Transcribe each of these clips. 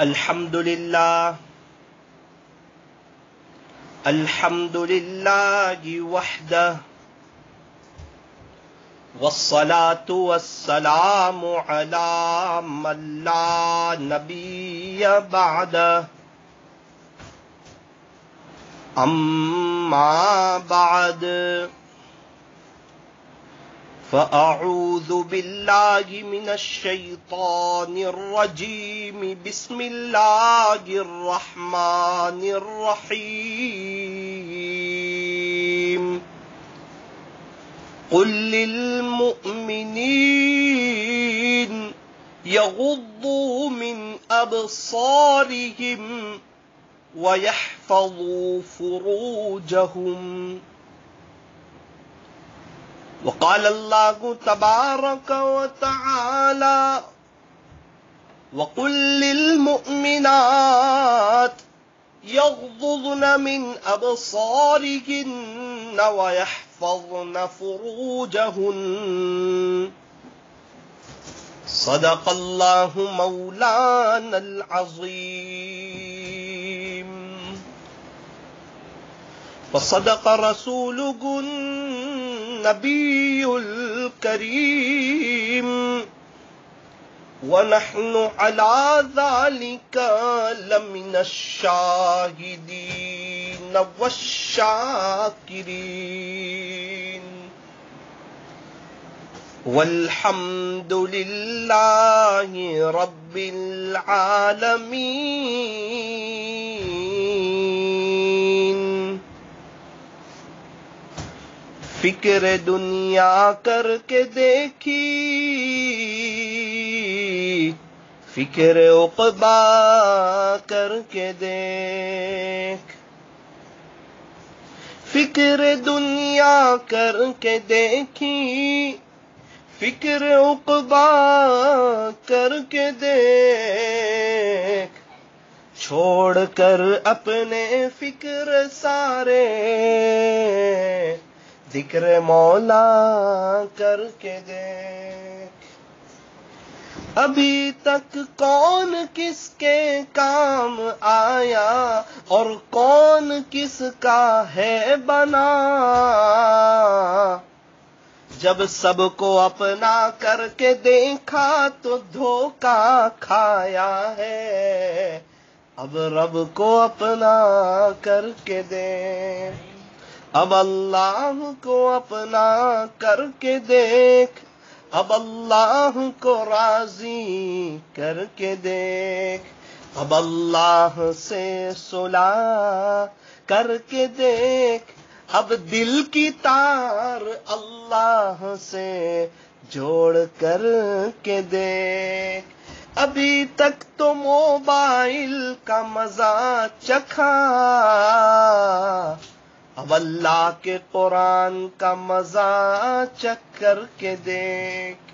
الحمد لله وحده والصلاة والسلام على من لا نبي بعده أما بعد فأعوذ بالله من الشيطان الرجيم بسم الله الرحمن الرحيم قل للمؤمنين يغضوا من أبصارهم ويحفظوا فروجهم وقال الله تبارك وتعالى وقل للمؤمنات يغضضن من أبصارهن ويحفظن فروجهن صدق الله مولانا العظيم وصدق رسوله النبي الكريم ونحن على ذلك لمن الشاهدين والشاكرين والحمد لله رب العالمين فکر دنیا کر کے دیکھی فکر عقبا کر کے دیکھ فکر دنیا کر کے دیکھی فکر عقبا کر کے دیکھ چھوڑ کر اپنے فکر سارے ذکر مولا کر کے دیکھ ابھی تک کون کس کے کام آیا اور کون کس کا ہے بنا جب سب کو اپنا کر کے دیکھا تو دھوکا کھایا ہے اب رب کو اپنا کر کے دیکھ اب اللہ کو اپنا کر کے دیکھ اب اللہ کو راضی کر کے دیکھ اب اللہ سے صلح کر کے دیکھ اب دل کی تار اللہ سے جوڑ کر کے دیکھ ابھی تک تو موبائل کا مزہ چکھا اب اللہ کے قرآن کا مزہ چکھ کر کے دیکھ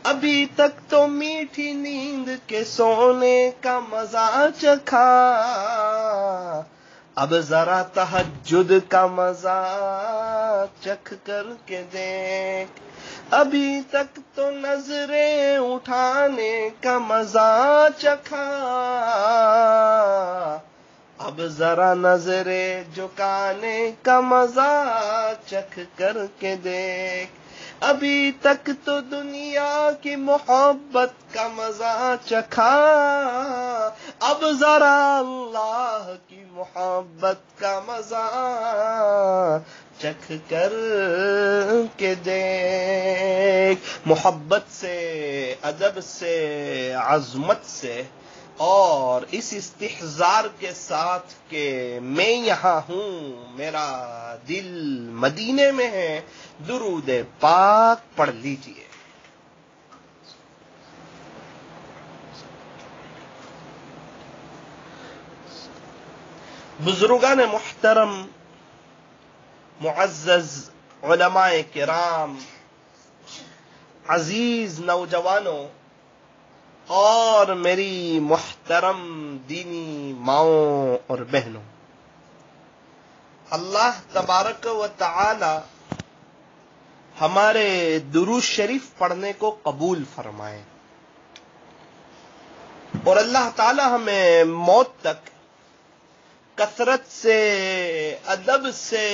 ابھی تک تو میٹھی نیند کے سونے کا مزہ چکھا اب ذرا تہجد کا مزہ چکھ کر کے دیکھ ابھی تک تو نظریں اٹھانے کا مزہ چکھا اب ذرا نظریں جھکانے کا مزہ چکھ کر کے دیکھ ابھی تک تو دنیا کی محبت کا مزہ چکھا اب ذرا اللہ کی محبت کا مزہ چکھ کر کے دیکھ محبت سے ادب سے عظمت سے اور اس استحضار کے ساتھ کہ میں یہاں ہوں میرا دل مدینے میں ہے درود پاک پڑھ لیجئے بزرگان محترم معزز علماء کرام عزیز نوجوانوں اور میری محترم دینی ماؤں اور بہنوں اللہ تبارک و تعالی ہمارے درود شریف پڑھنے کو قبول فرمائے. اور اللہ تعالی ہمیں موت تک کثرت سے، ادب سے،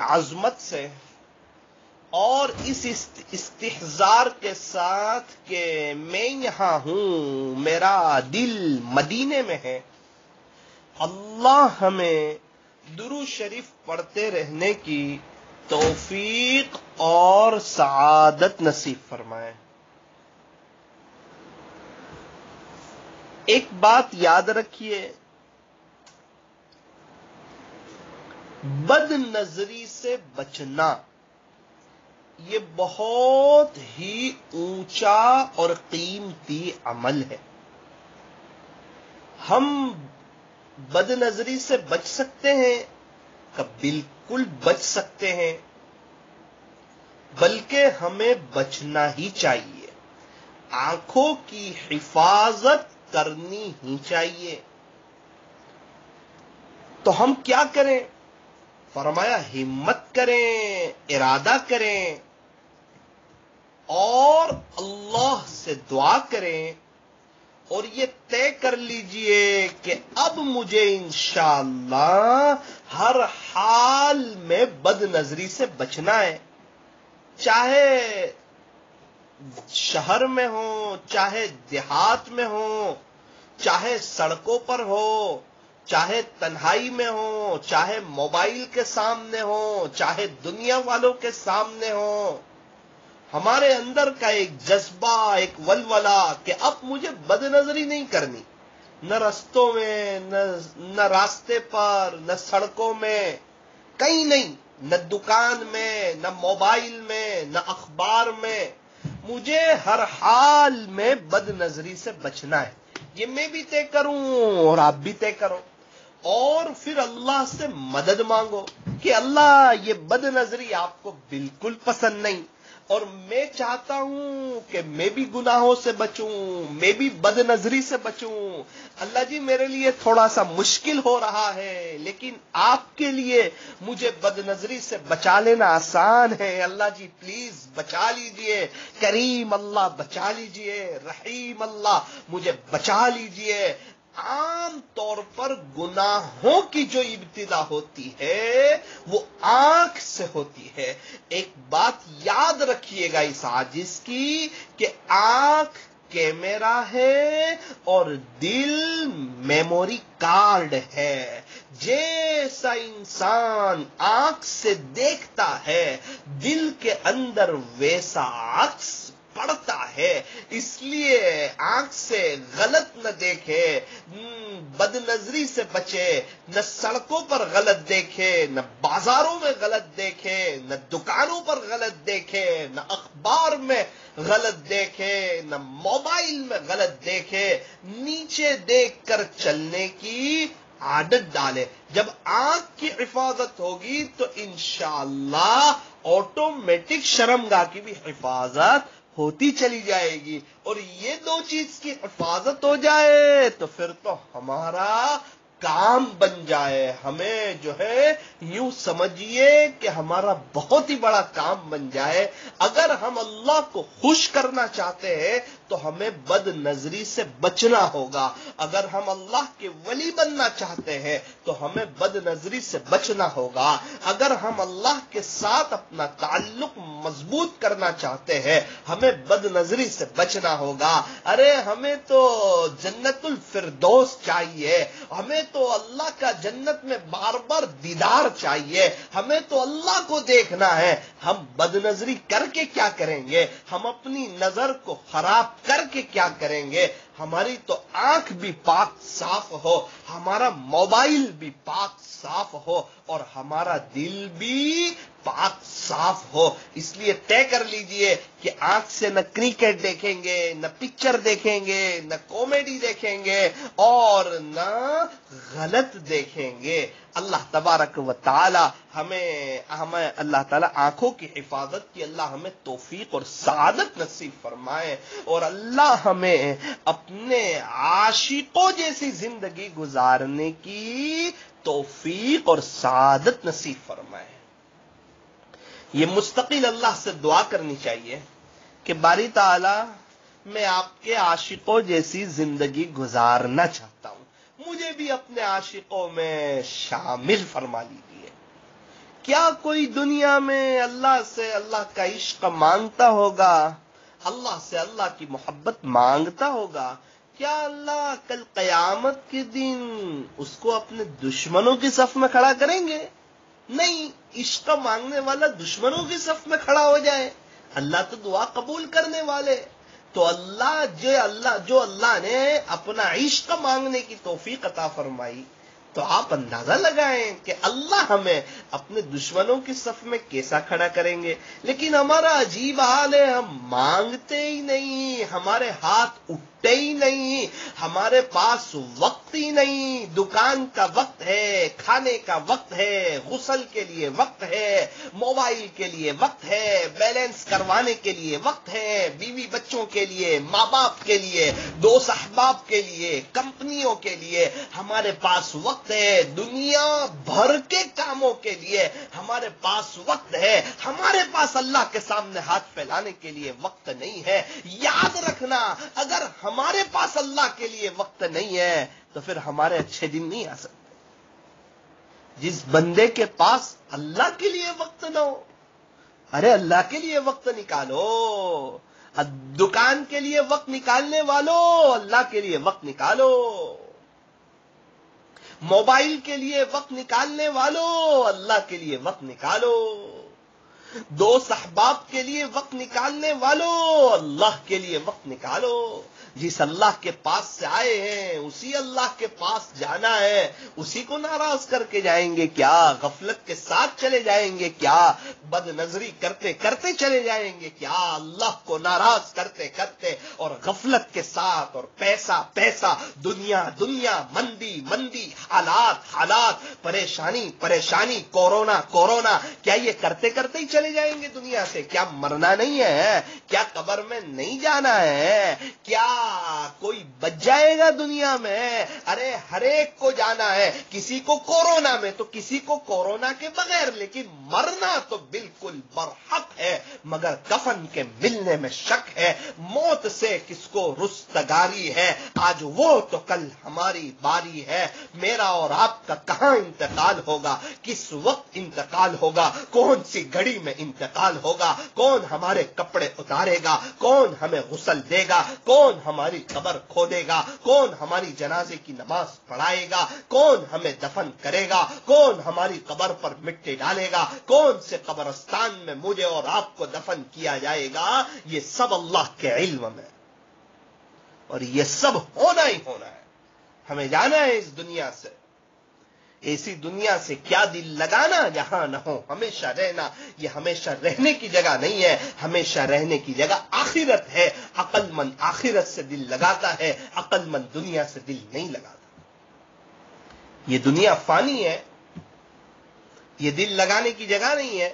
عظمت سے اور اس استحضار کے ساتھ کہ میں یہاں ہوں، میرا دل مدینے میں ہے، اللہ ہمیں درود شریف پڑھتے رہنے کی توفیق اور سعادت نصیب فرمائے۔ ایک بات یاد رکھیے، بد نظری سے بچنا یہ بہت ہی اونچا اور قیمتی عمل ہے۔ ہم بد نظری سے بچ سکتے ہیں کہ بالکل بچ سکتے ہیں، بلکہ ہمیں بچنا ہی چاہیے، آنکھوں کی حفاظت کرنی ہی چاہیے۔ تو ہم کیا کریں؟ فرمایا ہمت کریں، ارادہ کریں اور اللہ سے دعا کریں اور یہ طے کر لیجئے کہ اب مجھے انشاءاللہ ہر حال میں بد نظری سے بچنا ہے، چاہے شہر میں ہو، چاہے دیہات میں ہو، چاہے سڑکوں پر ہو، چاہے تنہائی میں ہو، چاہے موبائل کے سامنے ہو، چاہے دنیا والوں کے سامنے ہو، ہمارے اندر کا ایک جذبہ، ایک ولولہ کہ اب مجھے بد نظری نہیں کرنی، نہ رستوں میں، نہ راستے پر، نہ سڑکوں میں، کہیں نہیں، نہ دکان میں، نہ موبائل میں، نہ اخبار میں، مجھے ہر حال میں بد نظری سے بچنا ہے۔ یہ میں بھی طے کروں اور آپ بھی طے کرو، اور پھر اللہ سے مدد مانگو کہ اللہ یہ بد نظری آپ کو بالکل پسند نہیں، اور میں چاہتا ہوں کہ میں بھی گناہوں سے بچوں، میں بھی بد نظری سے بچوں۔ اللہ جی میرے لیے تھوڑا سا مشکل ہو رہا ہے، لیکن آپ کے لیے مجھے بد نظری سے بچا لینا آسان ہے، اللہ جی پلیز بچا لیجئے، کریم اللہ بچا لیجئے، رحیم اللہ مجھے بچا لیجئے۔ عام طور پر گناہوں کی جو ابتدا ہوتی ہے وہ آنکھ سے ہوتی ہے۔ ایک بات یاد رکھیے گا اس عاجز کی کہ آنکھ کیمرہ ہے اور دل میموری کارڈ ہے۔ جیسا انسان آنکھ سے دیکھتا ہے دل کے اندر ویسا عکس پڑتا ہے، اس لیے آنکھ سے غلط نہ دیکھے، بد نظری سے بچے، نہ سڑکوں پر غلط دیکھے، نہ بازاروں میں غلط دیکھے، نہ دکانوں پر غلط دیکھے، نہ اخبار میں غلط دیکھے، نہ موبائل میں غلط دیکھے، نیچے دیکھ کر چلنے کی عادت ڈالے۔ جب آنکھ کی حفاظت ہوگی تو انشاءاللہ آٹومیٹک شرمگاہ کی بھی حفاظت ہوتی چلی جائے گی، اور یہ دو چیز کی حفاظت ہو جائے تو پھر تو ہمارا کام بن جائے، ہمیں جو ہے یوں سمجھیے کہ ہمارا بہت ہی بڑا کام بن جائے۔ اگر ہم اللہ کو خوش کرنا چاہتے ہیں تو ہمیں بد نظری سے بچنا ہوگا، اگر ہم اللہ کے ولی بننا چاہتے ہیں تو ہمیں بد نظری سے بچنا ہوگا، اگر ہم اللہ کے ساتھ اپنا تعلق مضبوط کرنا چاہتے ہیں ہمیں بد نظری سے بچنا ہوگا۔ ارے ہمیں تو جنت الفردوس چاہیے، ہمیں تو اللہ کا جنت میں بار بار دیدار چاہیے، ہمیں تو اللہ کو دیکھنا ہے، ہم بد نظری کر کے کیا کریں گے، ہم اپنی نظر کو خراب کر کے کیا کریں گے؟ ہماری تو آنکھ بھی پاک صاف ہو، ہمارا موبائل بھی پاک صاف ہو، اور ہمارا دل بھی پاک صاف ہو۔ اس لیے طے کر لیجئے کہ آنکھ سے نہ کرکٹ دیکھیں گے، نہ پکچر دیکھیں گے، نہ کامیڈی دیکھیں گے، اور نہ غلط دیکھیں گے۔ اللہ تبارک و تعالی ہمیں اللہ تعالی آنکھوں کی حفاظت کی اللہ ہمیں توفیق اور سعادت نصیب فرمائے، اور اللہ ہمیں اپنے عاشقوں جیسی زندگی گزارنے کی توفیق اور سعادت نصیب فرمائے۔ یہ مستقل اللہ سے دعا کرنی چاہیے کہ باری تعالی میں آپ کے عاشقوں جیسی زندگی گزارنا چاہتا ہوں، مجھے بھی اپنے عاشقوں میں شامل فرما لیجیے۔ کیا کوئی دنیا میں اللہ سے اللہ کا عشق مانگتا ہوگا، اللہ سے اللہ کی محبت مانگتا ہوگا؟ کیا اللہ کل قیامت کے دن اس کو اپنے دشمنوں کی صف میں کھڑا کریں گے؟ نہیں، عشق مانگنے والا دشمنوں کی صف میں کھڑا ہو جائے، اللہ تو دعا قبول کرنے والے۔ تو جو اللہ نے اپنا عشق مانگنے کی توفیق عطا فرمائی، تو آپ اندازہ لگائیں کہ اللہ ہمیں اپنے دشمنوں کی صف میں کیسا کھڑا کریں گے۔ لیکن ہمارا عجیب حال ہے، ہم مانگتے ہی نہیں، ہمارے ہاتھ اٹھتے ہی نہیں، ہمارے پاس وقت ہی نہیں۔ دکان کا وقت ہے، کھانے کا وقت ہے، غسل کے لیے وقت ہے، موبائل کے لیے وقت ہے، بیلنس کروانے کے لیے وقت ہے، بیوی بچوں کے لیے، ماں باپ کے لیے، دوست احباب کے لیے، کمپنیوں کے لیے ہمارے پاس وقت ہے، دنیا بھر کے کاموں کے لیے ہمارے پاس وقت ہے، ہمارے پاس اللہ کے سامنے ہاتھ پھیلانے کے لیے وقت نہیں ہے۔ یاد رکھنا، اگر ہمارے پاس اللہ کے لیے وقت نہیں ہے تو پھر ہمارے اچھے دن نہیں آ سکتے۔ جس بندے کے پاس اللہ کے لیے وقت نہ ہو، ارے اللہ کے لیے وقت نکالو، دکان کے لیے وقت نکالنے والوں اللہ کے لیے وقت نکالو، موبائل کے لیے وقت نکالنے والوں اللہ کے لیے وقت نکالو، دوست احباب کے لیے وقت نکالنے والوں اللہ کے لیے وقت نکالو۔ جس اللہ کے پاس سے آئے ہیں اسی اللہ کے پاس جانا ہے، اسی کو ناراض کر کے جائیں گے کیا؟ غفلت کے ساتھ چلے جائیں گے کیا؟ بد نظری کرتے کرتے چلے جائیں گے کیا؟ اللہ کو ناراض کرتے کرتے اور غفلت کے ساتھ، اور پیسہ پیسہ، دنیا دنیا، مندی مندی، حالات حالات، پریشانی پریشانی، کورونا کورونا، کیا یہ کرتے کرتے ہی چلے جائیں گے دنیا سے؟ کیا مرنا نہیں ہے؟ کیا قبر میں نہیں جانا ہے؟ کیا کوئی بچ جائے گا دنیا میں؟ ارے ہر ایک کو جانا ہے، کسی کو کورونا میں تو کسی کو کورونا کے بغیر، لیکن مرنا تو بالکل برحق ہے، مگر کفن کے ملنے میں شک ہے۔ موت سے کس کو رستگاری ہے؟ آج وہ تو کل ہماری باری ہے۔ میرا اور آپ کا کہاں انتقال ہوگا، کس وقت انتقال ہوگا، کون سی گھڑی میں انتقال ہوگا، کون ہمارے کپڑے اتارے گا، کون ہمیں غسل دے گا، کون ہماری قبر کھودے گا، کون ہماری جنازے کی نماز پڑھائے گا، کون ہمیں دفن کرے گا، کون ہماری قبر پر مٹی ڈالے گا، کون سے قبرستان میں مجھے اور آپ کو دفن کیا جائے گا، یہ سب اللہ کے علم میں، اور یہ سب ہونا ہی ہونا ہے۔ ہمیں جانا ہے اس دنیا سے۔ ایسی دنیا سے کیا دل لگانا جہاں نہ ہو ہمیشہ رہنا۔ یہ ہمیشہ رہنے کی جگہ نہیں ہے، ہمیشہ رہنے کی جگہ آخرت ہے۔ عقل مند آخرت سے دل لگاتا ہے، عقل مند دنیا سے دل نہیں لگاتا۔ یہ دنیا فانی ہے، یہ دل لگانے کی جگہ نہیں ہے۔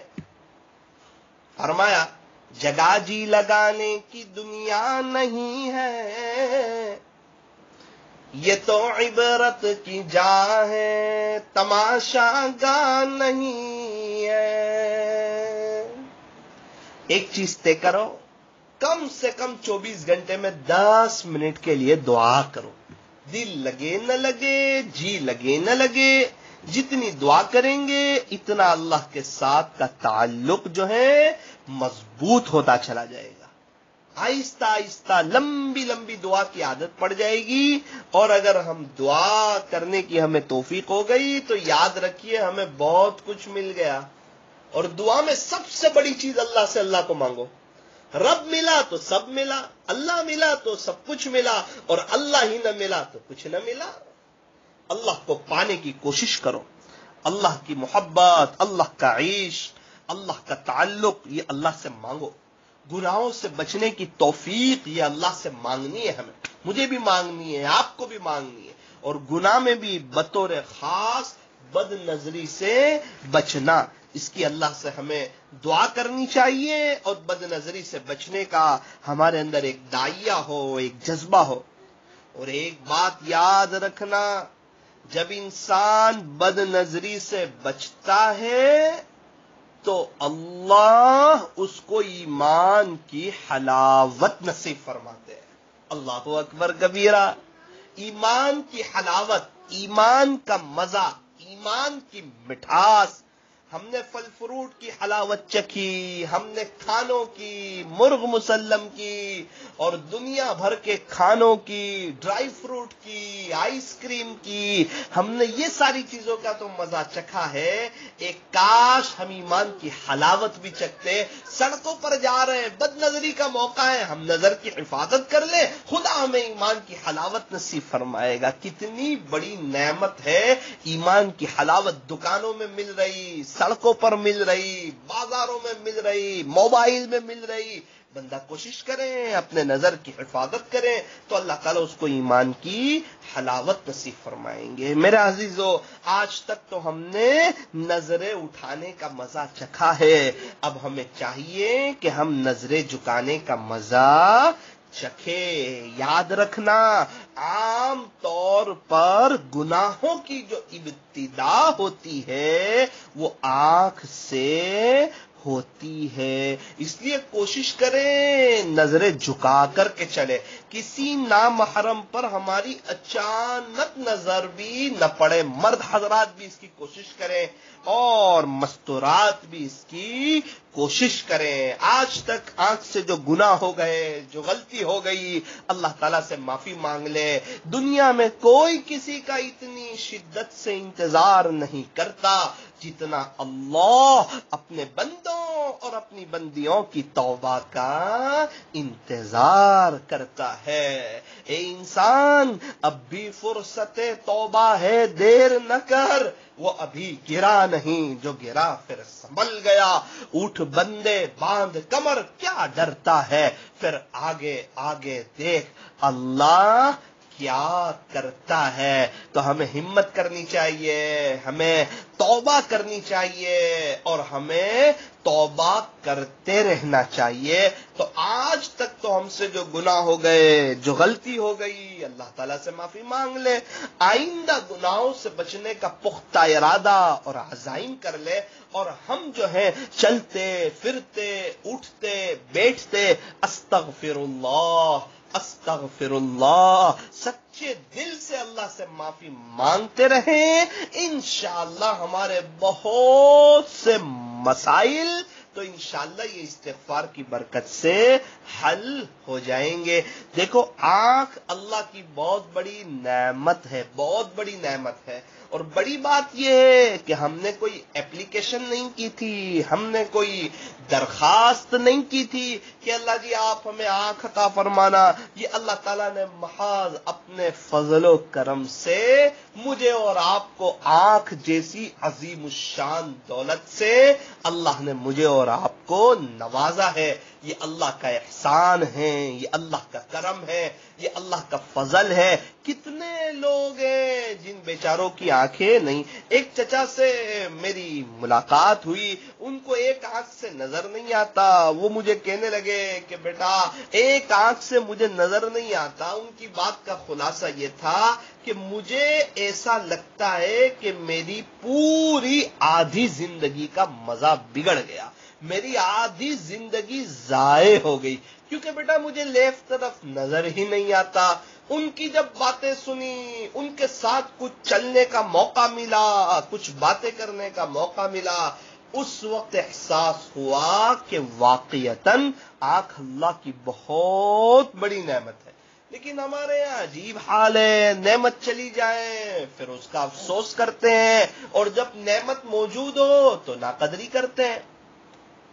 فرمایا جگہ جی لگانے کی دنیا نہیں ہے، یہ تو عبرت کی جا ہے، تماشا گاہ نہیں ہے۔ ایک چیز طے کرو، کم سے کم 24 گھنٹے میں 10 منٹ کے لیے دعا کرو۔ دل لگے نہ لگے، جی لگے نہ لگے، جتنی دعا کریں گے اتنا اللہ کے ساتھ کا تعلق جو ہے مضبوط ہوتا چلا جائے گا۔ آہستہ آہستہ لمبی لمبی دعا کی عادت پڑ جائے گی، اور اگر ہم دعا کرنے کی ہمیں توفیق ہو گئی تو یاد رکھیے ہمیں بہت کچھ مل گیا۔ اور دعا میں سب سے بڑی چیز اللہ سے اللہ کو مانگو۔ رب ملا تو سب ملا، اللہ ملا تو سب کچھ ملا، اور اللہ ہی نہ ملا تو کچھ نہ ملا۔ اللہ کو پانے کی کوشش کرو، اللہ کی محبت، اللہ کا عشق، اللہ کا تعلق، یہ اللہ سے مانگو۔ گناہوں سے بچنے کی توفیق یہ اللہ سے مانگنی ہے، ہمیں، مجھے بھی مانگنی ہے، آپ کو بھی مانگنی ہے۔ اور گناہ میں بھی بطور خاص بد نظری سے بچنا، اس کی اللہ سے ہمیں دعا کرنی چاہیے، اور بد نظری سے بچنے کا ہمارے اندر ایک داعیہ ہو، ایک جذبہ ہو۔ اور ایک بات یاد رکھنا، جب انسان بد نظری سے بچتا ہے تو اللہ اس کو ایمان کی حلاوت نصیب فرماتے ہیں. اللہ اکبر کبیرہ. ایمان کی حلاوت، ایمان کا مزہ، ایمان کی مٹھاس. ہم نے پھل فروٹ کی حلاوت چکھی، ہم نے کھانوں کی، مرغ مسلم کی اور دنیا بھر کے کھانوں کی، ڈرائی فروٹ کی، آئس کریم کی، ہم نے یہ ساری چیزوں کا تو مزہ چکھا ہے. ایک کاش ہم ایمان کی حلاوت بھی چکھتے. سڑکوں پر جا رہے ہیں، بد نظری کا موقع ہے، ہم نظر کی حفاظت کر لیں، خدا ہمیں ایمان کی حلاوت نصیب فرمائے گا. کتنی بڑی نعمت ہے ایمان کی حلاوت. دکانوں میں مل رہی، سڑکوں پر مل رہی، بازاروں میں مل رہی، موبائل میں مل رہی. بندہ کوشش کریں، اپنے نظر کی حفاظت کریں تو اللہ تعالیٰ اس کو ایمان کی حلاوت نصیب فرمائیں گے. میرے عزیزو، آج تک تو ہم نے نظریں اٹھانے کا مزہ چکھا ہے، اب ہمیں چاہیے کہ ہم نظریں جھکانے کا مزہ چکھے. یاد رکھنا، عام طور پر گناہوں کی جو ابتدا ہوتی ہے وہ آنکھ سے ہوتی ہے. اس لیے کوشش کریں نظریں جھکا کر کے چلے. کسی نامحرم پر ہماری اچانک نظر بھی نہ پڑے. مرد حضرات بھی اس کی کوشش کریں اور مستورات بھی اس کی کوشش کریں. آج تک آنکھ سے جو گناہ ہو گئے، جو غلطی ہو گئی، اللہ تعالیٰ سے معافی مانگ لے. دنیا میں کوئی کسی کا اتنی شدت سے انتظار نہیں کرتا جتنا اللہ اپنے بندوں اور اپنی بندیوں کی توبہ کا انتظار کرتا ہے. اے انسان، اب بھی فرصت توبہ ہے، دیر نہ کر. وہ ابھی گرا نہیں، جو گرا پھر سنبھل گیا. اٹھ بندے، باندھ کمر، کیا ڈرتا ہے؟ پھر آگے آگے دیکھ اللہ کیا کرتا ہے. تو ہمیں ہمت کرنی چاہیے، ہمیں توبہ کرنی چاہیے اور ہمیں توبہ کرتے رہنا چاہیے. تو آج تک تو ہم سے جو گناہ ہو گئے، جو غلطی ہو گئی، اللہ تعالیٰ سے معافی مانگ لے. آئندہ گناہوں سے بچنے کا پختہ ارادہ اور عزائم کر لے. اور ہم جو ہیں چلتے پھرتے اٹھتے بیٹھتے استغفر اللہ استغفر اللہ سچے دل سے اللہ سے معافی مانگتے رہیں. انشاءاللہ ہمارے بہت سے مسائل تو انشاءاللہ یہ استغفار کی برکت سے حل ہو جائیں گے. دیکھو، آنکھ اللہ کی بہت بڑی نعمت ہے، بہت بڑی نعمت ہے. اور بڑی بات یہ ہے کہ ہم نے کوئی اپلیکیشن نہیں کی تھی، ہم نے کوئی درخواست نہیں کی تھی کہ اللہ جی آپ ہمیں آنکھ عطا فرمانا. یہ اللہ تعالیٰ نے محض اپنے فضل و کرم سے مجھے اور آپ کو آنکھ جیسی عظیم الشان دولت سے اللہ نے مجھے اور آپ کو نوازا ہے. یہ اللہ کا احسان ہے، یہ اللہ کا کرم ہے، یہ اللہ کا فضل ہے. کتنے لوگ ہیں جن بیچاروں کی آنکھیں نہیں. ایک چچا سے میری ملاقات ہوئی، ان کو ایک آنکھ سے نظر نہیں آتا. وہ مجھے کہنے لگے کہ بیٹا ایک آنکھ سے مجھے نظر نہیں آتا. ان کی بات کا خلاصہ یہ تھا کہ مجھے ایسا لگتا ہے کہ میری پوری آدھی زندگی کا مزہ بگڑ گیا، میری آدھی زندگی ضائع ہو گئی، کیونکہ بیٹا مجھے لیفٹ طرف نظر ہی نہیں آتا. ان کی جب باتیں سنی، ان کے ساتھ کچھ چلنے کا موقع ملا، کچھ باتیں کرنے کا موقع ملا، اس وقت احساس ہوا کہ واقعتاً آنکھ اللہ کی بہت بڑی نعمت ہے. لیکن ہمارے یہاں عجیب حال ہے، نعمت چلی جائے پھر اس کا افسوس کرتے ہیں، اور جب نعمت موجود ہو تو ناقدری کرتے ہیں.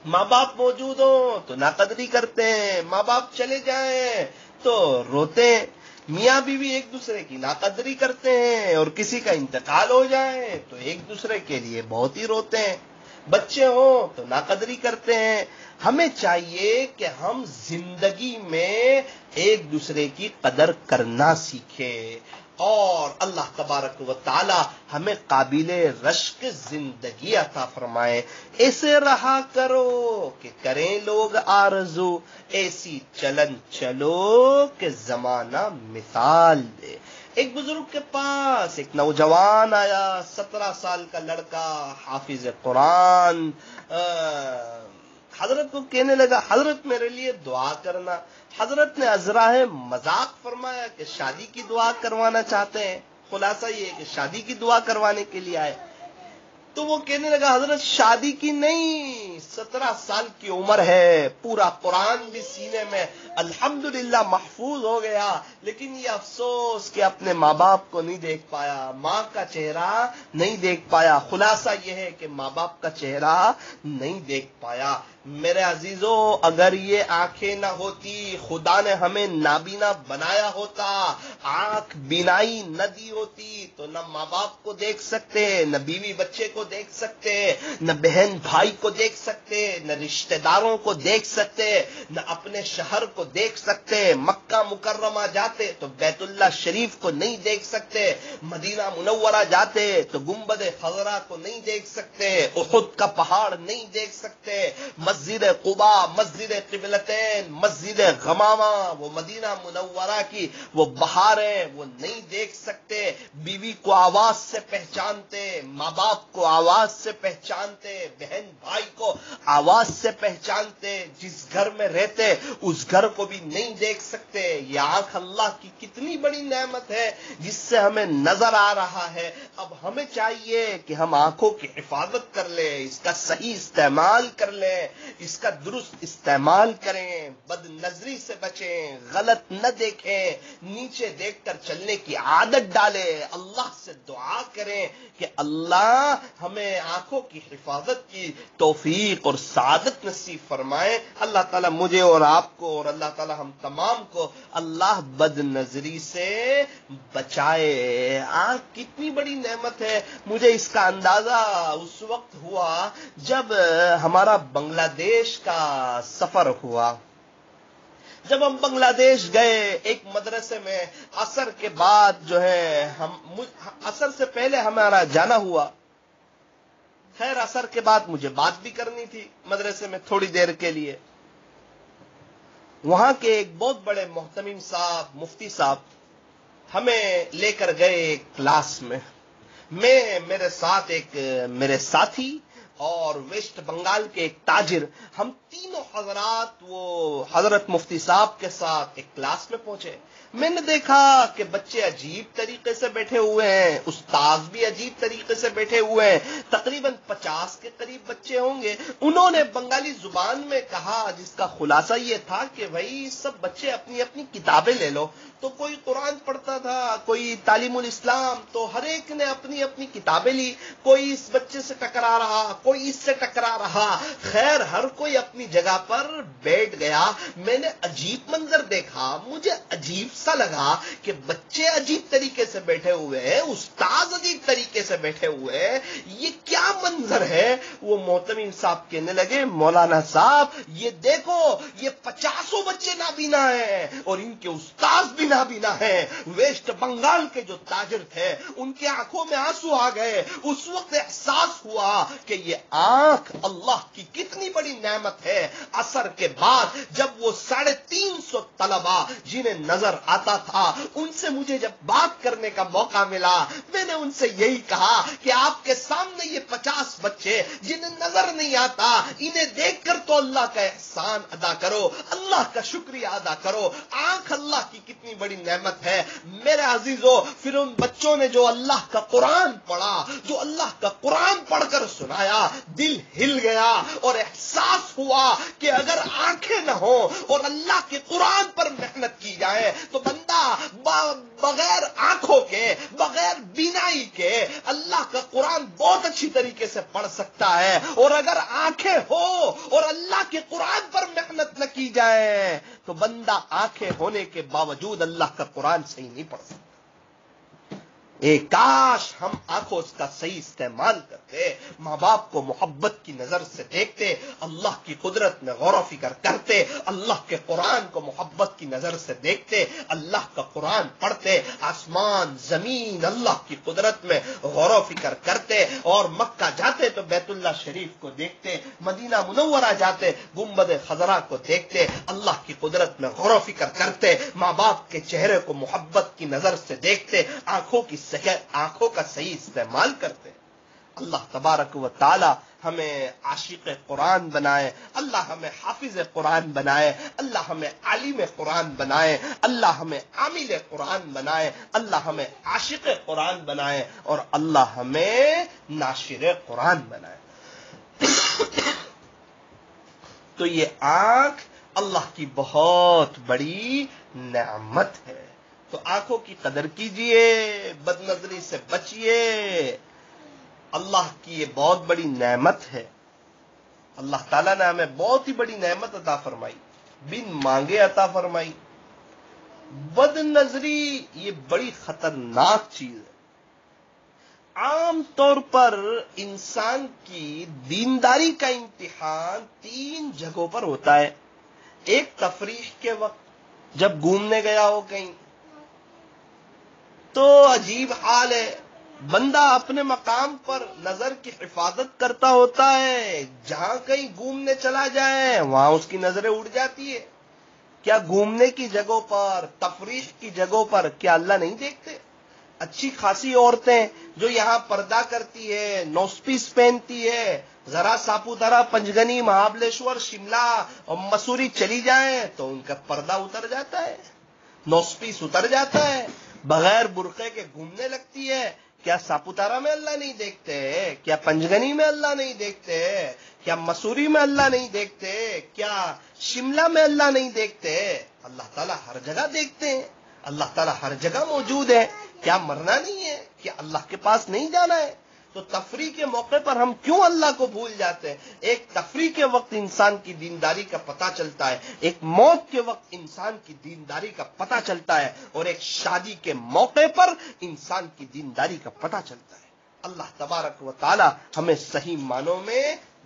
ماں باپ موجود ہوں تو ناقدری کرتے ہیں، ماں باپ چلے جائیں تو روتے ہیں. میاں بیوی ایک دوسرے کی ناقدری کرتے ہیں، اور کسی کا انتقال ہو جائے تو ایک دوسرے کے لیے بہت ہی روتے ہیں. بچے ہوں تو ناقدری کرتے ہیں. ہمیں چاہیے کہ ہم زندگی میں ایک دوسرے کی قدر کرنا سیکھیں، اور اللہ تبارک و تعالی ہمیں قابل رشک زندگی عطا فرمائے. ایسے رہا کرو کہ کریں لوگ آرزو، ایسی چلن چلو کہ زمانہ مثال دے. ایک بزرگ کے پاس ایک نوجوان آیا، 17 سال کا لڑکا، حافظ قرآن، حضرت کو کہنے لگا حضرت میرے لیے دعا کرنا۔ حضرت نے ازراہ مذاق فرمایا کہ شادی کی دعا کروانا چاہتے ہیں؟ خلاصہ یہ ہے کہ شادی کی دعا کروانے کے لیے آئے۔ تو وہ کہنے لگا حضرت شادی کی نہیں، 17 سال کی عمر ہے، پورا قرآن بھی سینے میں الحمدللہ محفوظ ہو گیا، لیکن یہ افسوس کہ اپنے ماں باپ کو نہیں دیکھ پایا، ماں کا چہرہ نہیں دیکھ پایا۔ خلاصہ یہ ہے کہ ماں باپ کا چہرہ نہیں دیکھ پایا۔ میرے عزیزو، اگر یہ آنکھیں نہ ہوتی، خدا نے ہمیں نابینا بنایا ہوتا، آنکھ بینائی نہ دی ہوتی، تو نہ ماں باپ کو دیکھ سکتے، نہ بیوی بچے کو دیکھ سکتے، نہ بہن بھائی کو دیکھ سکتے، نہ رشتہ داروں کو دیکھ سکتے، نہ اپنے شہر کو دیکھ سکتے۔ مکہ مکرمہ جاتے تو بیت اللہ شریف کو نہیں دیکھ سکتے، مدینہ منورہ جاتے تو گنبد خضرا کو نہیں دیکھ سکتے، احد کا پہاڑ نہیں دیکھ سکتے، مسجد قبا، مسجد قبلتین، مسجد غمامہ، وہ مدینہ منورہ کی وہ بہاریں وہ نہیں دیکھ سکتے۔ بیوی کو آواز سے پہچانتے، ماں باپ کو آواز سے پہچانتے، بہن بھائی کو آواز سے پہچانتے، جس گھر میں رہتے اس گھر کو بھی نہیں دیکھ سکتے۔ یہ آنکھ اللہ کی کتنی بڑی نعمت ہے جس سے ہمیں نظر آ رہا ہے۔ اب ہمیں چاہیے کہ ہم آنکھوں کی حفاظت کر لیں، اس کا صحیح استعمال کر لیں، اس کا درست استعمال کریں، بد نظری سے بچیں، غلط نہ دیکھیں، نیچے دیکھ کر چلنے کی عادت ڈالیں، اللہ سے دعا کریں کہ اللہ ہمیں آنکھوں کی حفاظت کی توفیق اور سعادت نصیب فرمائے۔ اللہ تعالیٰ مجھے اور آپ کو اور اللہ تعالیٰ ہم تمام کو اللہ بد نظری سے بچائے۔ آنکھ کتنی بڑی نعمت ہے، مجھے اس کا اندازہ اس وقت ہوا جب ہمارا بنگلہ دیش کا سفر ہوا۔ جب ہم بنگلہ دیش گئے، ایک مدرسے میں عصر کے بعد جو ہے عصر سے پہلے ہمارا جانا ہوا۔ خیر عصر کے بعد مجھے بات بھی کرنی تھی مدرسے میں تھوڑی دیر کے لیے۔ وہاں کے ایک بہت بڑے محتمم صاحب، مفتی صاحب ہمیں لے کر گئے ایک کلاس میں۔ میرے ساتھ ایک میرے ساتھی اور ویسٹ بنگال کے ایک تاجر، ہم تینوں حضرات وہ حضرت مفتی صاحب کے ساتھ ایک کلاس میں پہنچے۔ میں نے دیکھا کہ بچے عجیب طریقے سے بیٹھے ہوئے ہیں، استاذ بھی عجیب طریقے سے بیٹھے ہوئے ہیں، تقریباً 50 کے قریب بچے ہوں گے۔ انہوں نے بنگالی زبان میں کہا، جس کا خلاصہ یہ تھا کہ بھائی سب بچے اپنی اپنی کتابیں لے لو۔ تو کوئی قرآن پڑھتا تھا، کوئی تعلیم الاسلام، تو ہر ایک نے اپنی اپنی کتابیں لی، کوئی اس بچے سے ٹکرا رہا، کوئی اس سے ٹکرا رہا، خیر ہر کوئی اپنی جگہ پر بیٹھ گیا۔ میں نے عجیب منظر دیکھا، مجھے عجیب سا لگا کہ بچے عجیب طریقے سے بیٹھے ہوئے ہیں، استاد عجیب طریقے سے بیٹھے ہوئے ہیں، یہ کیا منظر ہے؟ وہ محتمم صاحب کہنے لگے مولانا صاحب یہ دیکھو، یہ 50 بچے نابینا ہیں اور ان کے استاد بھی نابینا ہیں۔ ویسٹ بنگال کے جو تاجر تھے ان کی آنکھوں میں آنسو آ گئے۔ اس وقت احساس ہوا کہ یہ آنکھ اللہ کی کتنی بڑی نعمت ہے۔ عصر کے بعد جب وہ 350 طلبہ جنہیں نظر آتا تھا ان سے مجھے جب بات کرنے کا موقع ملا، میں نے ان سے یہی کہا کہ آپ کے سامنے یہ 50 بچے جنہیں نظر نہیں آتا، انہیں دیکھ کر تو اللہ کا احسان ادا کرو، اللہ کا شکریہ ادا کرو۔ آنکھ اللہ کی کتنی بڑی نعمت ہے میرے عزیزو۔ پھر ان بچوں نے جو اللہ کا قرآن پڑھا، جو اللہ کا قرآن پڑھ کر سنایا، دل ہل گیا اور احساس ہوا کہ اگر آنکھیں نہ ہوں اور اللہ کے قرآن پر محنت کی جائے تو بندہ بغیر آنکھوں کے، بغیر بینائی کے اللہ کا قرآن بہت اچھی طریقے سے پڑھ سکتا ہے، اور اگر آنکھیں ہو اور اللہ کے قرآن پر محنت نہ کی جائے تو بندہ آنکھیں ہونے کے باوجود اللہ کا قرآن صحیح نہیں پڑھ سکتا۔ کاش ہم آنکھوں کا صحیح استعمال کرتے، ماں باپ کو محبت کی نظر سے دیکھتے، اللہ کی قدرت میں غور و فکر کرتے، اللہ کے قرآن کو محبت کی نظر سے دیکھتے، اللہ کا قرآن پڑھتے، آسمان زمین اللہ کی قدرت میں غور و فکر کرتے، اور مکہ جاتے تو بیت اللہ شریف کو دیکھتے، مدینہ منورہ جاتے گنبد خضرا کو دیکھتے، اللہ کی قدرت میں غور و فکر کرتے، ماں باپ کے چہرے کو محبت کی نظر سے دیکھتے، آنکھوں کا صحیح استعمال کرتے۔ اللہ تبارک و تعالی ہمیں عاشق قرآن بنائے، اللہ ہمیں حافظ قرآن بنائے، اللہ ہمیں عالم قرآن بنائے، اللہ ہمیں عامل قرآن بنائے، اللہ ہمیں عاشق قرآن بنائے، اور اللہ ہمیں ناشر قرآن بنائے۔ تو یہ آنکھ اللہ کی بہت بڑی نعمت ہے، تو آنکھوں کی قدر کیجئے، بد نظری سے بچیے، اللہ کی یہ بہت بڑی نعمت ہے۔ اللہ تعالیٰ نے ہمیں بہت ہی بڑی نعمت عطا فرمائی، بن مانگے عطا فرمائی۔ بد نظری یہ بڑی خطرناک چیز ہے۔ عام طور پر انسان کی دینداری کا امتحان 3 جگہوں پر ہوتا ہے۔ ایک تفریح کے وقت، جب گھومنے گیا ہو کہیں تو عجیب حال ہے، بندہ اپنے مقام پر نظر کی حفاظت کرتا ہوتا ہے، جہاں کہیں گھومنے چلا جائے وہاں اس کی نظریں اڑ جاتی ہے۔ کیا گھومنے کی جگہوں پر، تفریح کی جگہوں پر کیا اللہ نہیں دیکھتے؟ اچھی خاصی عورتیں جو یہاں پردہ کرتی ہے، نوز پیس پہنتی ہے، ذرا ساپوتارا، پنجگنی، مہابلیشور، شملہ اور مسوری چلی جائیں تو ان کا پردہ اتر جاتا ہے، نوز پیس اتر جاتا ہے، بغیر برقعے کے گھومنے لگتی ہے۔ کیا ساپوتارا میں اللہ نہیں دیکھتے؟ کیا پنجگنی میں اللہ نہیں دیکھتے؟ کیا مسوری میں اللہ نہیں دیکھتے؟ کیا شملہ میں اللہ نہیں دیکھتے؟ اللہ تعالیٰ ہر جگہ دیکھتے ہیں، اللہ تعالیٰ ہر جگہ موجود ہے۔ کیا مرنا نہیں ہے؟ کیا اللہ کے پاس نہیں جانا ہے؟ تو تفریح کے موقع پر ہم کیوں اللہ کو بھول جاتے ہیں؟ ایک تفریح کے وقت انسان کی دینداری کا پتہ چلتا ہے، ایک موت کے وقت انسان کی دینداری کا پتہ چلتا ہے، اور ایک شادی کے موقع پر انسان کی دینداری کا پتہ چلتا ہے۔ اللہ تبارک و تعالی ہمیں صحیح معنوں میں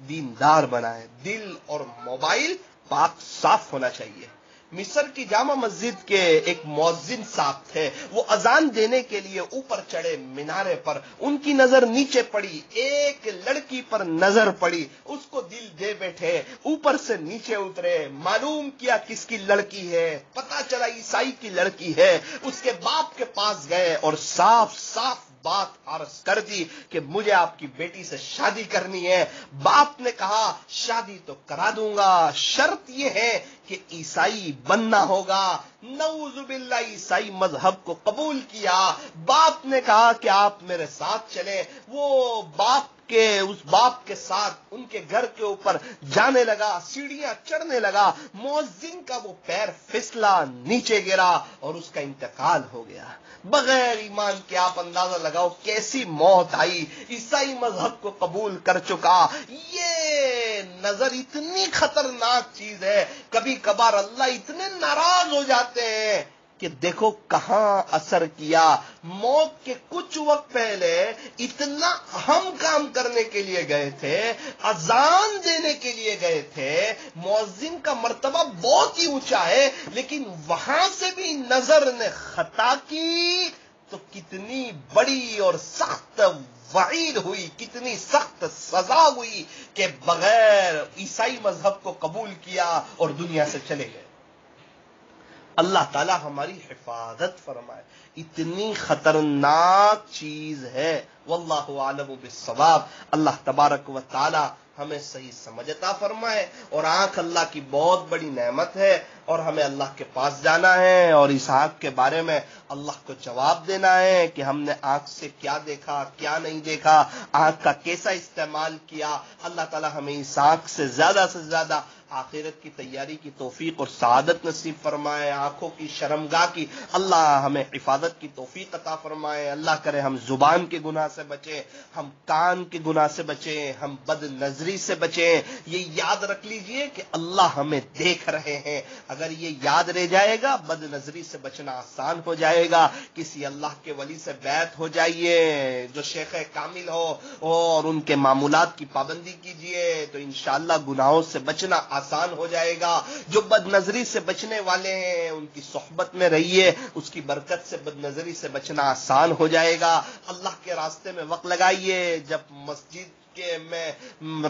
دیندار بنائے۔ دل اور موبائل پاک صاف ہونا چاہیے۔ مصر کی جامع مسجد کے ایک مؤذن صاحب تھے، وہ اذان دینے کے لیے اوپر چڑھے مینارے پر، ان کی نظر نیچے پڑی، ایک لڑکی پر نظر پڑی، اس کو دل دے بیٹھے، اوپر سے نیچے اترے، معلوم کیا کس کی لڑکی ہے، پتہ چلا عیسائی کی لڑکی ہے۔ اس کے باپ کے پاس گئے اور صاف صاف بات عرض کر دی کہ مجھے آپ کی بیٹی سے شادی کرنی ہے۔ باپ نے کہا شادی تو کرا دوں گا، شرط یہ ہے کہ عیسائی بننا ہوگا۔ نعوذ باللہ، عیسائی مذہب کو قبول کیا۔ باپ نے کہا کہ آپ میرے ساتھ چلیں، وہ اس باپ کے ساتھ ان کے گھر کے اوپر جانے لگا، سیڑھیاں چڑھنے لگا، مؤذن کا وہ پیر پھسلا، نیچے گرا اور اس کا انتقال ہو گیا۔ بغیر ایمان کے آپ اندازہ لگاؤ کیسی موت آئی۔ عیسائی مذہب کو قبول کر چکا۔ یہ نظر اتنی خطرناک چیز ہے، کبھی کبھار اللہ اتنے ناراض ہو جاتے ہیں کہ دیکھو کہاں اثر کیا۔ موت کے کچھ وقت پہلے اتنا اہم کام کرنے کے لیے گئے تھے، اذان دینے کے لیے گئے تھے، مؤذن کا مرتبہ بہت ہی اونچا ہے، لیکن وہاں سے بھی نظر نے خطا کی تو کتنی بڑی اور سخت وعید ہوئی، کتنی سخت سزا ہوئی کہ بغیر عیسائی مذہب کو قبول کیا اور دنیا سے چلے گئے۔ اللہ تعالی ہماری حفاظت فرمائے، اتنی خطرناک چیز ہے۔ واللہ عالم بالصواب۔ اللہ تبارک و تعالی ہمیں صحیح سمجھ عطا فرمائے، اور آنکھ اللہ کی بہت بڑی نعمت ہے، اور ہمیں اللہ کے پاس جانا ہے اور اس آنکھ کے بارے میں اللہ کو جواب دینا ہے کہ ہم نے آنکھ سے کیا دیکھا، کیا نہیں دیکھا، آنکھ کا کیسا استعمال کیا۔ اللہ تعالی ہمیں اس آنکھ سے زیادہ آخرت کی تیاری کی توفیق اور سعادت نصیب فرمائے، آنکھوں کی شرمگاہ کی اللہ ہمیں حفاظت کی توفیق عطا فرمائے۔ اللہ کرے ہم زبان کے گناہ سے بچیں، ہم کان کے گناہ سے بچیں، ہم بد نظری سے بچیں۔ یہ یاد رکھ لیجئے کہ اللہ ہمیں دیکھ رہے ہیں، اگر یہ یاد رہ جائے گا بد نظری سے بچنا آسان ہو جائے گا۔ کسی اللہ کے ولی سے بیعت ہو جائیے جو شیخ کامل ہو اور ان کے معمولات کی پابندی کیجئے تو انشاءاللہ گناہوں سے بچنا آسان ہو جائے گا۔ جو بد نظری سے بچنے والے ہیں ان کی صحبت میں رہیے، اس کی برکت سے بد نظری سے بچنا آسان ہو جائے گا۔ اللہ کے راستے میں وقت لگائیے، جب مسجد کے میں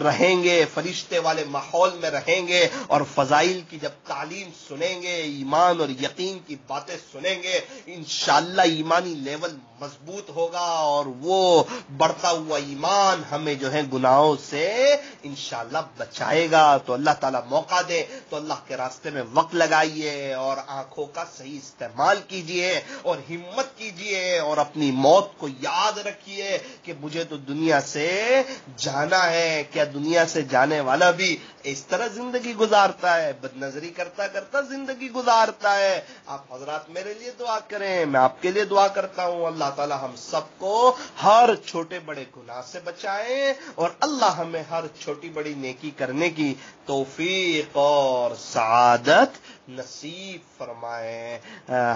رہیں گے، فرشتے والے ماحول میں رہیں گے اور فضائل کی جب تعلیم سنیں گے، ایمان اور یقین کی باتیں سنیں گے، انشاءاللہ ایمانی لیول مضبوط ہوگا اور وہ بڑھتا ہوا ایمان ہمیں جو ہے گناہوں سے انشاءاللہ بچائے گا۔ تو اللہ تعالیٰ موقع دے تو اللہ کے راستے میں وقت لگائیے اور آنکھوں کا صحیح استعمال کیجئے اور ہمت کیجئے اور اپنی موت کو یاد رکھیے کہ مجھے تو دنیا سے جانا ہے۔ کیا دنیا سے جانے والا بھی اس طرح زندگی گزارتا ہے؟ بد نظری کرتا کرتا زندگی گزارتا ہے۔ آپ حضرات میرے لیے دعا کریں، میں آپ کے لیے دعا کرتا ہوں۔ اللہ تعالی ہم سب کو ہر چھوٹے بڑے گناہ سے بچائیں اور اللہ ہمیں ہر چھوٹی بڑی نیکی کرنے کی توفیق اور سعادت نصیب فرمائے۔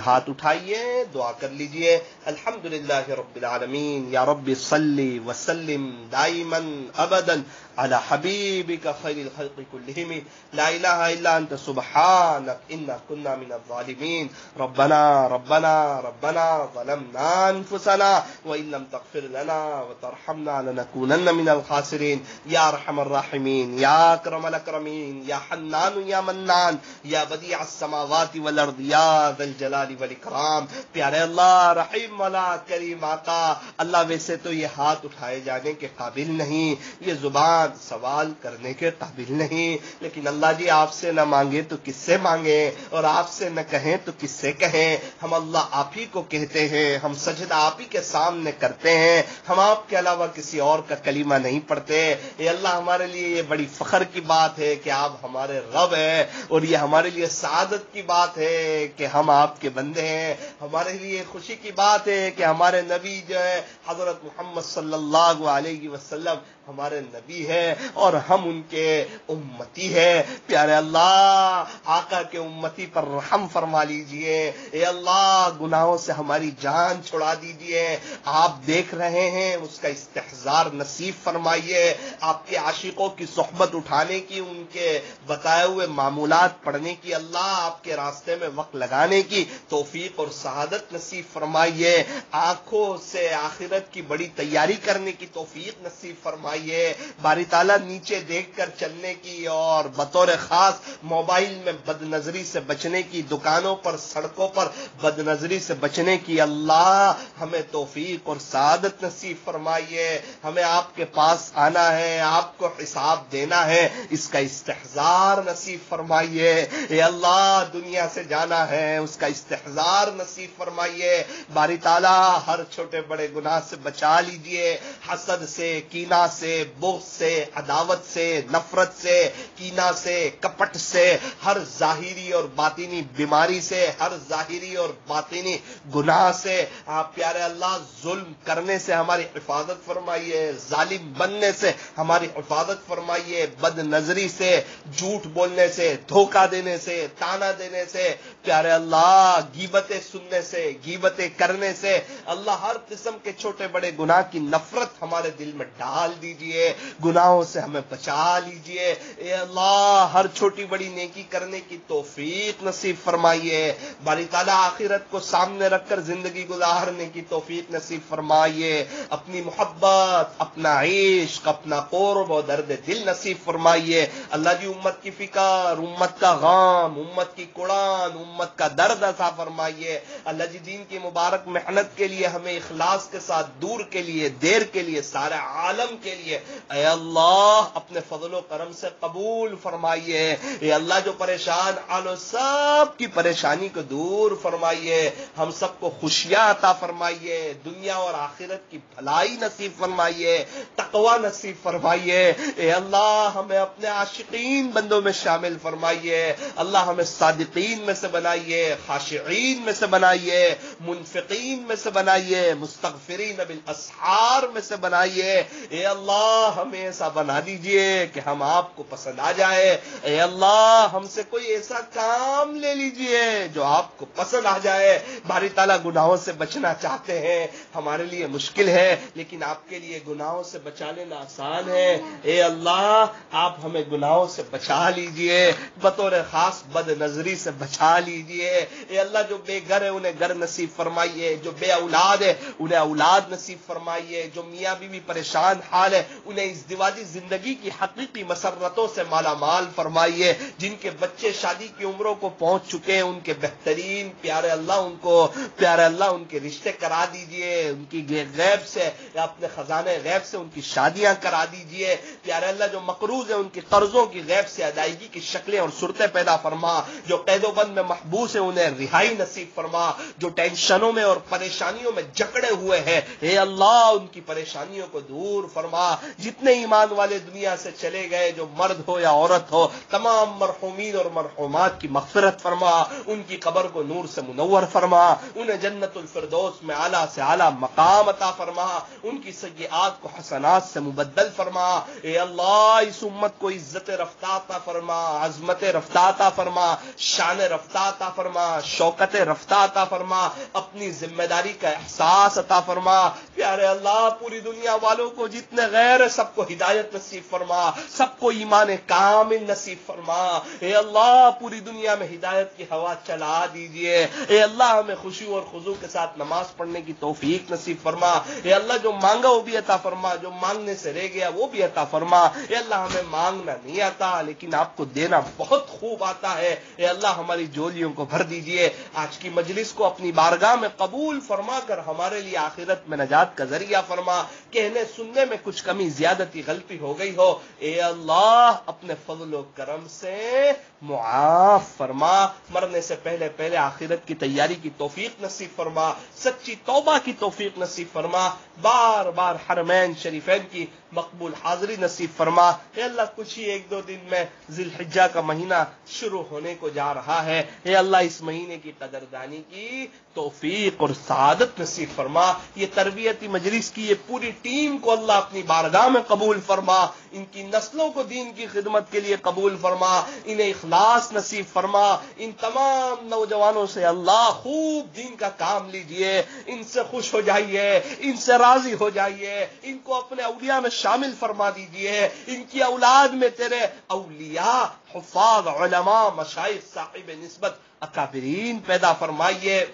ہاتھ اٹھائیے، دعا کر لیجئے۔ الحمدللہ رب العالمین، یا رب صلی وسلم دائما ابدا على حبیبک خیر الخلق كلهم، لا الہ الا انت سبحانک انا كنا من الظالمین۔ ربنا ربنا ربنا ظلمنا انفسنا وان لم تغفر لنا وترحمنا لنكونن من الخاسرین۔ یا ارحم الراحمین، یا اکرم الاکرمین، یا حنان یا منان، یا بدیع السماوات والارض، یا ذا الجلال والاکرام۔ پیارے اللہ، رحیم والا، کریم آقا، اللہ ویسے تو یہ ہاتھ اٹھائے جانے کے قابل نہیں، یہ زبان سوال کرنے کے قابل نہیں، لیکن اللہ جی آپ سے نہ مانگے تو کس سے مانگے اور آپ سے نہ کہیں تو کس سے کہیں۔ ہم اللہ آپ ہی کو کہتے ہیں، ہم سجدہ آپ ہی کے سامنے کرتے ہیں، ہم آپ کے علاوہ کسی اور کا کلمہ نہیں پڑھتے۔ اے اللہ، ہمارے لیے یہ بڑی فخر کی بات ہے کہ آپ ہمارے رب ہیں اور یہ ہمارے لیے سعادت کی بات ہے کہ ہم آپ کے بندے ہیں۔ ہمارے لیے خوشی کی بات ہے کہ ہمارے نبی جو ہے حضرت محمد صلی اللہ علیہ وسلم ہمارے نبی ہے اور ہم ان کے امتی ہیں۔ پیارے اللہ، آقا کے امتی پر رحم فرما لیجئے۔ اے اللہ، گناہوں سے ہماری جان چھڑا دیجئے۔ آپ دیکھ رہے ہیں، اس کا استحضار نصیب فرمائیے۔ آپ کے عاشقوں کی صحبت اٹھانے کی، ان کے بتائے ہوئے معمولات پڑھنے کی، اللہ آپ کے راستے میں وقت لگانے کی توفیق اور سعادت نصیب فرمائیے۔ آنکھوں سے آخرت کی بڑی تیاری کرنے کی توفیق نصیب فرمائیے۔ باری تعالیٰ نیچے دیکھ کر چلنے کی اور بطور خاص موبائل میں بد نظری سے بچنے کی، دکانوں پر سڑکوں پر بد نظری سے بچنے کی اللہ ہمیں توفیق اور سعادت نصیب فرمائیے۔ ہمیں آپ کے پاس آنا ہے، آپ کو حساب دینا ہے، اس کا استحضار نصیب فرمائیے۔ اے اللہ، دنیا سے جانا ہے، اس کا استحضار نصیب فرمائیے۔ باری تعالیٰ ہر چھوٹے بڑے گناہ سے بچا لیجئے، حسد سے، کینہ سے، بغض سے، عداوت سے، نفرت سے، کینہ سے، کپٹ سے، ہر ظاہری اور باطنی بیماری سے، ہر ظاہری اور باطنی گناہ سے۔ آپ پیارے اللہ، ظلم کرنے سے ہماری حفاظت فرمائیے، ظالم بننے سے ہماری حفاظت فرمائیے، بد نظری سے، جھوٹ بولنے سے، دھوکہ دینے سے، تانا دینے سے، پیارے اللہ، غیبتیں سننے سے، غیبتیں کرنے سے، اللہ ہر قسم کے چھوٹے بڑے گناہ کی نفرت ہمارے دل میں ڈال دیجئے، گناہوں سے ہمیں بچا لیجئے۔ اے اللہ، ہر چھوٹی بڑی نیکی کرنے کی توفیق نصیب فرمائیے۔ باری تعالیٰ آخرت کو سامنے رکھ کر زندگی گزارنے کی توفیق نصیب فرمائیے۔ اپنی محبت، اپنا عشق، اپنا قرب و درد دل نصیب فرمائیے۔ اللہ جی امت کی فکر، امت کا غم، امت کی قرآن، امت کا درد عطا فرمائیے۔ اللہ جی دین کی مبارک محنت کے لیے ہمیں اخلاص کے ساتھ دور کے لیے، دیر کے لیے، سارے عالم کے لیے اے اللہ اللہ اپنے فضل و کرم سے قبول فرمائیے. اے اللہ جو پریشان حال ہو سب کی پریشانی کو دور فرمائیے. ہم سب کو خوشیاں عطا فرمائیے, دنیا اور آخرت کی بھلائی نصیب فرمائیے, تقوی نصیب فرمائیے. اے اللہ ہمیں اپنے عاشقین بندوں میں شامل فرمائیے. اللہ ہمیں صادقین میں سے بنائیے, خاشعین میں سے بنائیے, منفقین میں سے بنائیے, مستغفرین بالاسحار میں سے بنائیے. اے اللہ ہمیں ایسا بنا دیجئے کہ ہم آپ کو پسند آ جائے. اے اللہ ہم سے کوئی ایسا کام لے لیجئے جو آپ کو پسند آ جائے. باری تعالیٰ گناہوں سے بچنا چاہتے ہیں, ہمارے لیے مشکل ہے, لیکن آپ کے لیے گناہوں سے بچا لینا آسان ہے. اے اللہ آپ ہمیں گناہوں سے بچا لیجئے, بطور خاص بد نظری سے بچا لیجئے. اے اللہ جو بے گھر ہے انہیں گھر نصیب فرمائیے, جو بے اولاد ہے انہیں اولاد نصیب فرمائیے, جو میاں بیوی پریشان حال ہے انہیں ازدواجی زندگی کی حقیقی مسرتوں سے مالا مال فرمائیے. جن کے بچے شادی کی عمروں کو پہنچ چکے ہیں ان کے بہترین پیارے اللہ ان کے رشتے کرا دیجئے, ان کی غیب سے یا اپنے خزانے غیب سے ان کی شادیاں کرا دیجئے. پیارے اللہ جو مقروض ہیں ان کی قرضوں کی غیب سے ادائیگی کی شکلیں اور صورتیں پیدا فرما. جو قید و بند میں محبوس ہیں انہیں رہائی نصیب فرما. جو ٹینشنوں میں اور پریشانیوں میں جکڑے ہوئے ہیں اے اللہ ان کی پریشانیوں کو دور فرما. جتنے ایمان والے دنیا سے چلے گئے, جو مرد ہو یا عورت ہو, تمام مرحومین اور مرحومات کی مغفرت فرما. ان کی قبر کو نور سے منور فرما. انہیں جنت الفردوس میں اعلیٰ سے اعلیٰ مقام عطا فرما. ان کی سیئات کو حسنات سے مبدل فرما. اے اللہ اس امت کو عزت رفتہ عطا فرما, عظمت رفتہ عطا فرما, شان رفتہ عطا فرما, شوکت رفتہ عطا فرما, اپنی ذمہ داری کا احساس عطا فرما. پیارے اللہ پوری دنیا والوں کو جتنے غیر ہے سب کو ہدایت نصیب فرما, سب کو ایمان کامل نصیب فرما. اے اللہ پوری دنیا میں ہدایت کی ہوا چلا دیجئے. اے اللہ ہمیں خشوع اور خضوع کے ساتھ نماز پڑھنے کی توفیق نصیب فرما. اے اللہ جو مانگا وہ بھی عطا فرما, جو مانگنے سے رہ گیا وہ بھی عطا فرما. اے اللہ ہمیں مانگنا نہیں آتا لیکن آپ کو دینا بہت خوب آتا ہے. اے اللہ ہماری جولیوں کو بھر دیجئے. آج کی مجلس کو اپنی بارگاہ میں قبول فرما کر ہمارے لیے آخرت میں نجات کا ذریعہ فرما. کہنے سننے میں کچھ کمی زیادتی غلطی ہو گئی ہو اے اللہ اپنے فضل و کرم سے معاف فرما. مرنے سے پہلے آخرت کی تیاری کی توفیق نصیب فرما, سچی توبہ کی توفیق نصیب فرما, بار بار حرمین شریفین کی مقبول حاضری نصیب فرما. اے اللہ کچھ ہی ایک دو دن میں ذی الحجہ کا مہینہ شروع ہونے کو جا رہا ہے. اے اللہ اس مہینے کی قدردانی کی توفیق اور سعادت نصیب فرما. یہ تربیتی مجلس کی یہ پوری ٹیم کو اللہ اپنی بارگاہ میں قبول فرما. ان کی نسلوں کو دین کی خدمت کے لیے قبول فرما, انہیں اخلاص نصیب فرما. ان تمام نوجوانوں سے اللہ خوب دین کا کام لیجئے, ان سے خوش ہو جائیے, ان سے راضی ہو جائیے, ان کو اپنے اولیاء میں شامل فرما دیجئے. ان کی اولاد میں تیرے اولیاء, حفاظ, علماء, مشائخ, صاحب نسبت, اکابرین پیدا فرمائیے.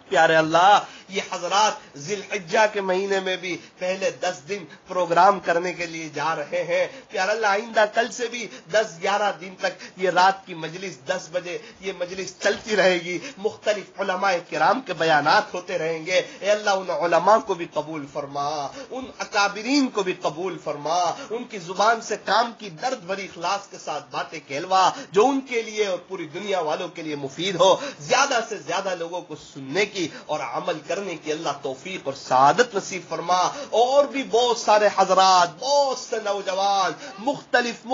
پیارے اللہ یہ حضرات ذی الحجہ کے مہینے میں بھی پہلے 10 دن پروگرام کرنے کے لیے جا رہے ہیں. پیارے اللہ آئندہ کل سے بھی 10-11 دن تک یہ رات کی مجلس 10 بجے یہ مجلس چلتی رہے گی. مختلف علماء کرام کے بیانات ہوتے رہیں گے. اے اللہ ان علماء کو بھی قبول فرما, ان اکابرین کو بھی قبول فرما. ان کی زبان سے کام کی درد بھری اخلاص کے ساتھ باتیں کہلوا جو ان کے لیے اور پوری دنیا والوں کے لیے مفید ہو. زیادہ سے زیادہ لوگوں کو سننے کی اور عمل کرنے کی اللہ توفیق اور سعادت نصیب فرما. اور بھی بہت سارے حضرات, بہت سے نوجوان مختلف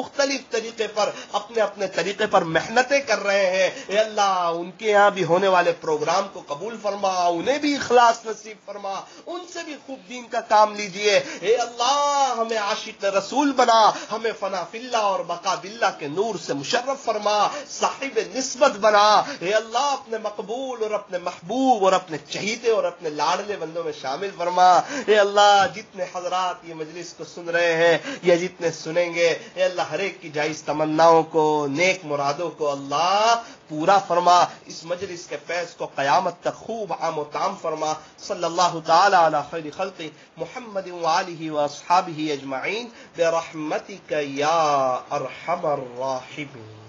طریقے پر اپنے طریقے پر محنتیں کر رہے ہیں. اے اللہ ان کے یہاں بھی ہونے والے پروگرام کو قبول فرما, انہیں بھی اخلاص نصیب فرما, ان سے بھی خوب دین کا کام لیجئے. اے اللہ ہمیں عاشق رسول بنا, ہمیں فنا فی اللہ اور بقا باللہ کے نور سے مشرف فرما, صاحب نسبت بنا. اے اللہ اپنے مقبول اور اپنے محبوب اور اپنے چہیتے اور اپنے لاڈلے بندوں میں شامل فرما. اے اللہ جتنے حضرات یہ مجلس کو سن رہے ہیں یا جتنے سنیں گے اے اللہ ہر ایک کی جائز تمناؤں کو, نیک مرادوں کو اللہ پورا فرما. اس مجلس کے فیض کو قیامت تک خوب عام و تام فرما. صلی اللہ تعالی علی خیر خلق محمد وآلہ واصحابہ اجمعین برحمتک یا ارحم الراحمین.